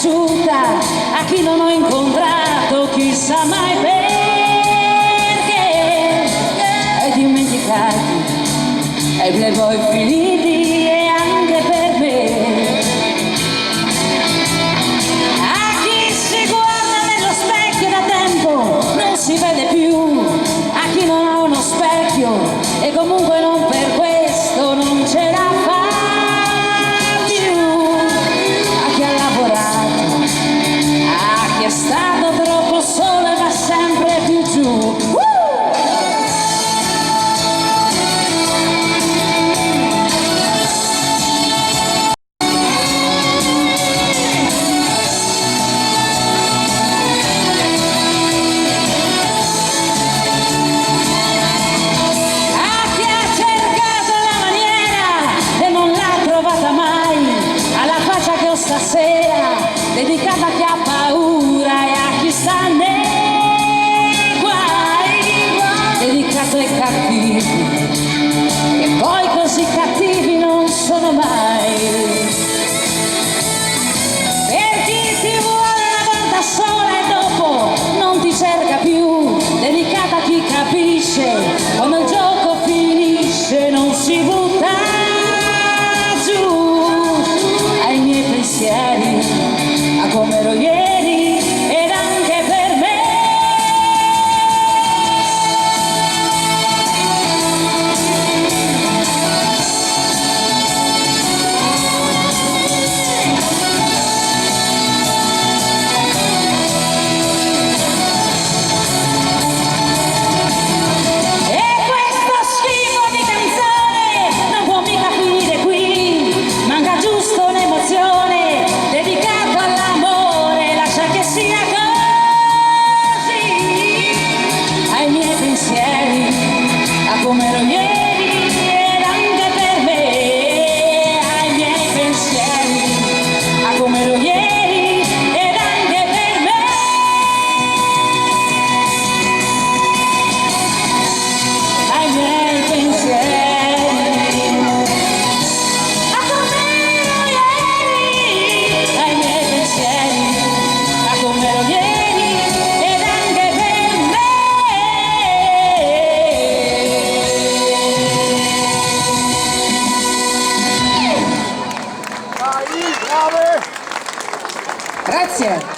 piaciuta, a chi non ho incontrato chissà mai perché. Hai dimenticato, ai playboy finiti e anche per me. A chi si guarda nello specchio da tempo non si vede più, a chi non ha uno specchio e comunque non per questo non ce la fa più, a chi ha lavorato, a chi è stato troppo solo e va sempre più giù. Stasera dedicata a chi ha paura e a chi sta nei guai, dedicato ai cattivi, che poi così cattivi non sono mai. Per chi ti vuole una volta sola e dopo non ti cerca più, dedicata a chi capisce quando il gioco finisce, non si butta a come ero ieri ed anche per me. E questo schifo di canzone non può mica finire qui, manca giusto un'emozione dedicato all'amore, lascia che sia così, ai miei pensieri, a come ero ieri ed anche per me, ai miei pensieri, a come ero ieri ed anche per me, ai miei pensieri. Grazie.